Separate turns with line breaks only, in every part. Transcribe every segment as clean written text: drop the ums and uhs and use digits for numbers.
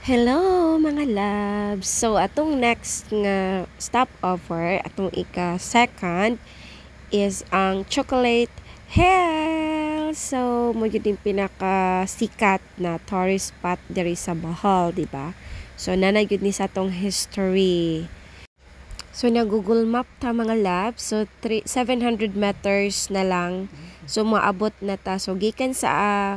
Hello mga loves! So, atong next nga stopover, atong ika-second is ang Chocolate Hill. So, mo yun yung pinaka-sikat na tourist spot diri sa Bohol, di ba? So, nanay yun ni sa atong history. So, na Google Map ta mga loves. So, 700 meters na lang. So, maabot na ta. So, gikan sa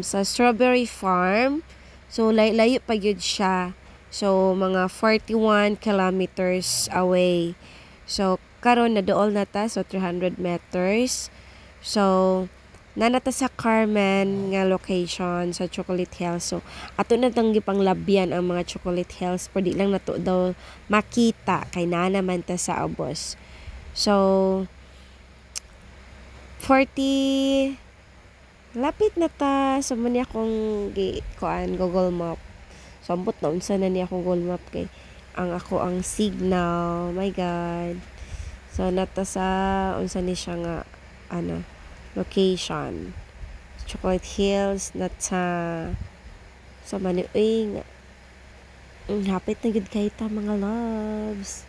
strawberry farm. So, layo pa yun siya. So, mga 41 kilometers away. So, karon na dool na ta. So, 300 meters. So, nanata sa Carmen nga location sa Chocolate Hills. So, ato na tanggi pang labyan ang mga Chocolate Hills. Pero di lang nato daw makita. Kay naman ta sa abos. So, 40... lapit na ta. So, mani akong Google Map. So, ambot na unsa na niya akong Google Map kay ang signal. My God. So, nata sa unsa ni siya nga location. Chocolate Hills nata sa mani nga. Hapit na gud kay ta mga loves.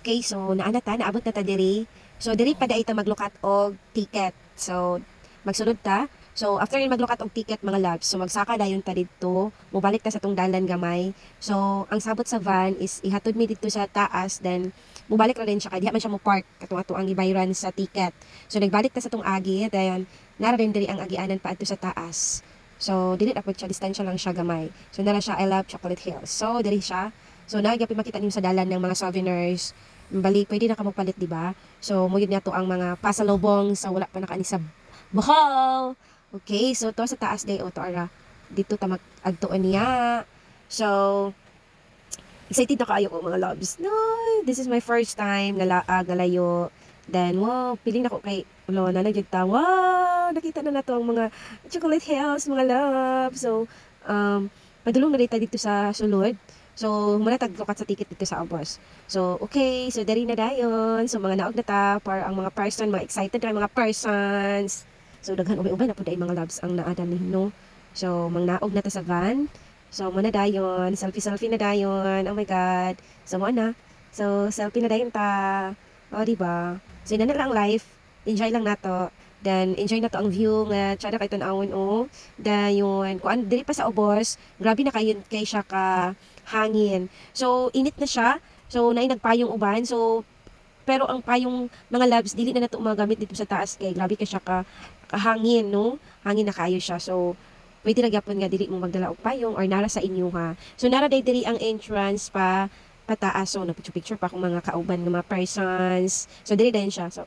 Okay, so naabot na ta diri. So, diri pa da ita maglukat og ticket. So, magsunod ta. So, after yun maglukat og ticket mga loves, so magsaka dayon ta dito. Mubalik ta sa tong dalan gamay. So, ang sabot sa van is ihatod mi dito sa taas, then mubalik ra din siya kay diha man siya mo park katong ato ang ibayran sa ticket. So, nagbalik ta sa tong agi, dayon nara din diri ang agianan pa adto sa taas. So, dili dapat siya distansya lang siya gamay. So, nara siya I Love Chocolate Hills. So, diri siya. So, nagyapon makita niyo sa dalan ng mga souvenirs. Bali, pwede na ka magpalit, diba? So, muyod na to ang mga pasalubong sa wala pa nakaani sa Bohol. Okay, so to sa taas day o to ara dito ta mag-agtuon niya. So, excited na kaayo ko mga loves. No, this is my first time nalayo. Then, wow, piling na ko kay nanagid ta. Wow, nakita na nato ang mga Chocolate Hills, mga loves. So, padulong na dito sa sulod. So, muna taglukat sa ticket dito sa Abos. So, okay. So, dari na dayon. So, mga naog na ta. Para ang mga person, mga excited na mga persons. So, daghan ubay-ubay na po dahil mga loves ang naadan ni no. So, mga naog na ta sa van. So, muna dayon. Selfie na dayon. Oh my God. So, muna. So, selfie na dayon ta. O, diba? So, yun na lang life. Enjoy lang nato. Then, enjoy na to ang view nga. Tsada kay tanawon o. Dayon. Kung diri pa sa Abos, grabe na kayo kay siya ka hangin. So, init na siya. So, naay nagpayong uban. So, pero ang payong mga loves, dili na nato magamit dito sa taas kay grabe ka siya kahangin, no? Hangin na kayo siya. So, pwede na gyapon nga dili mo magdala og payong or nara sa inyo ha. So, nara diri ang entrance pataas. So, nagpicture pa akong mga kauban ng mga persons. So, diri din siya. So,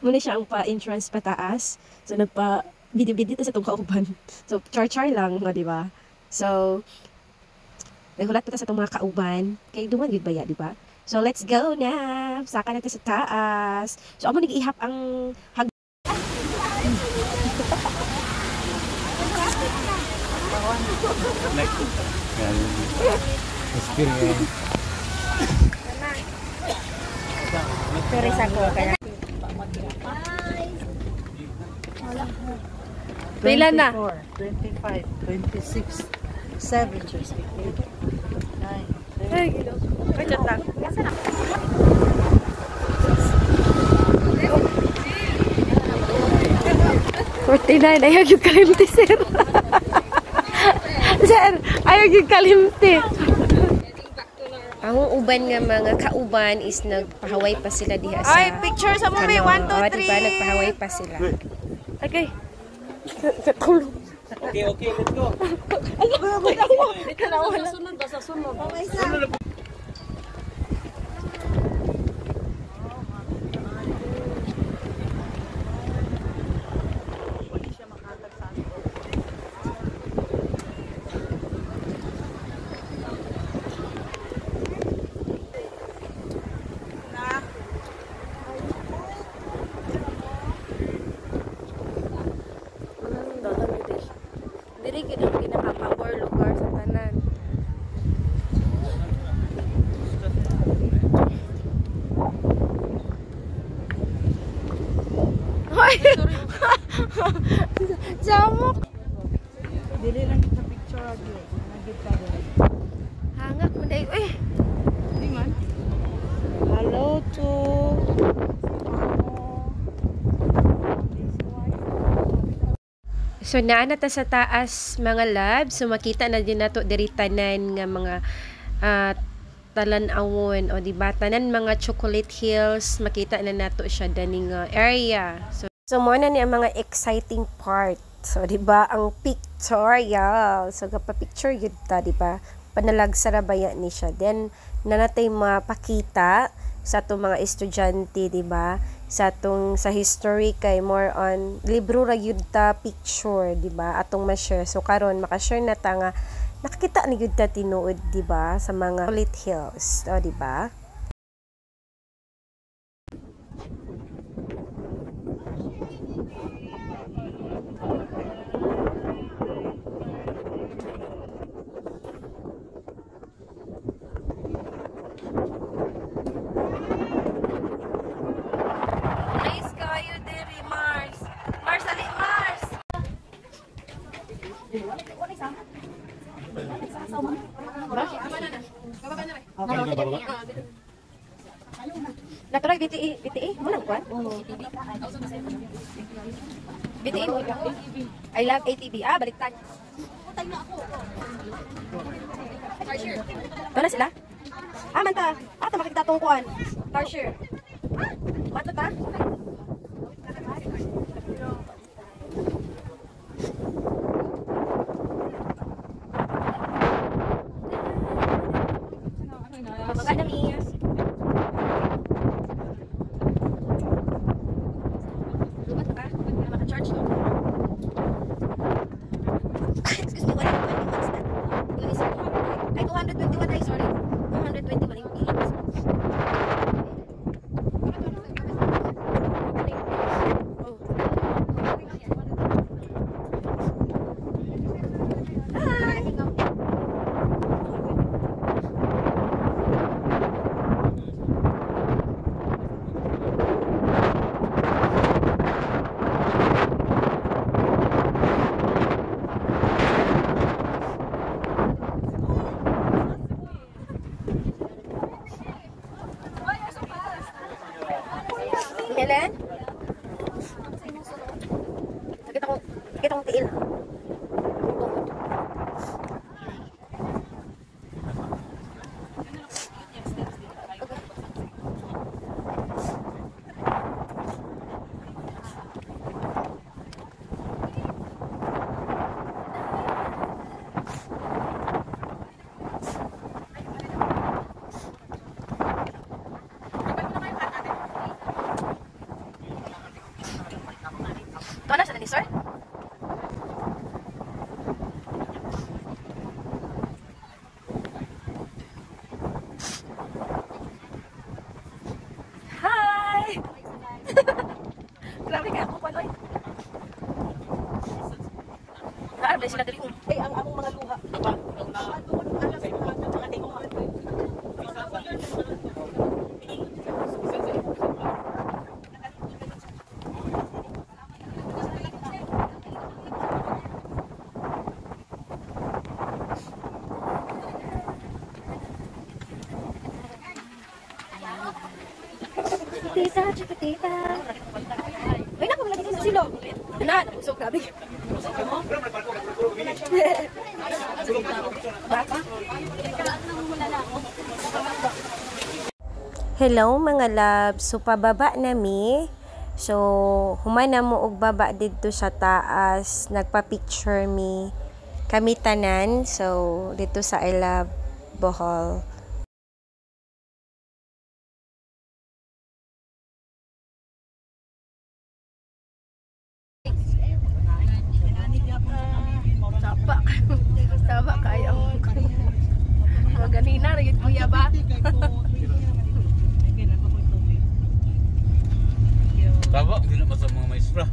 muna siya ang pa-entrance pataas. So, nagpa-video sa itong kauban. So, char lang, di ba? So, naghulat pa sa itong mga kauban. Kaya duman yun ba ya, di ba? So, let's go na. Saka natin sa taas. So, amo nag-ihap ang
experience.
Tourist ako. Kaya. Pila na?
25, 26, 7, 9,
Ay, kachat lang. 49, ayaw yung kalimti, sir. Sir, ayaw yung kalimti. Ang uban nga mga kauban is nagpahaway pa sila diha sa...
Ay, picture sa mo may 1, 2, 3.
Diba, nagpahaway pa sila. Okay. Katulong.
Okay, let's go.
Sa sunod.
Diri gid ang pinaka-power lugar sa tanan. Jamok. Hangak mo dayo eh.
Hello to
So naa na ta sa taas mga labs. So makita na din nato diri tanan nga mga talan-awon o di ba tanan mga chocolate hills, makita na nato siya daning area. So mo na ni ang mga exciting part. So di ba ang pictorial. So gapa-picture yun ta di ba? Panalagsa ra baya ni siya. Then nanatay mapakita sa atong mga estudyante di ba? Sa atong sa history kay more on libro ra yun ta picture di ba? Atong ma-share. So karon maka-share na ta nga nakakita ni yun ta tinuod di ba sa mga chocolate hills. O di ba? Nice kayo diri Mars. Mars ali Mars. Natural BTE mo lang kwan? BTE mo. I love ATV. Baliktad. Wala sila? Manta. Ata makikita tong kuan. Tarsher. Matot ba? Mababa na Mias. Lumat ba? Maka-charge to. Excuse me, what is that? What is that? Ay, 221 ay, sorry. 221 yung kilos. Helen? Sakit akong tiil. Ito na siya, sir? Hi! Grabe kaya ako, Panoy. Naarap sila dali.
ay ang among mga luha.
Tita, tita. Ay, naku, lagi sa silog. Anak, usok, grabe. Baka? Hello mga loves. So pababa nami. So humana mo og baba didto sa taas. Nagpa-picture mi kami tanan. So dito sa I Love Bohol. Tama kaya mo. Maganina rin kuya ba?
Taba, hindi na sa mga maestra.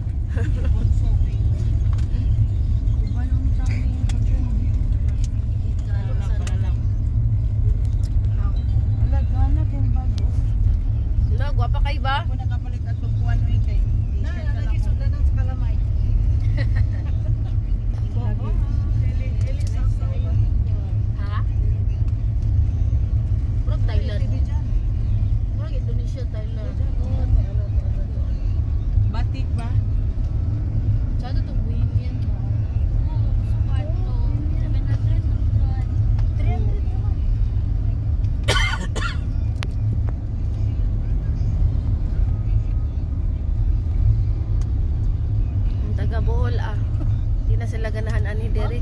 Di na sila ganahan ani dere.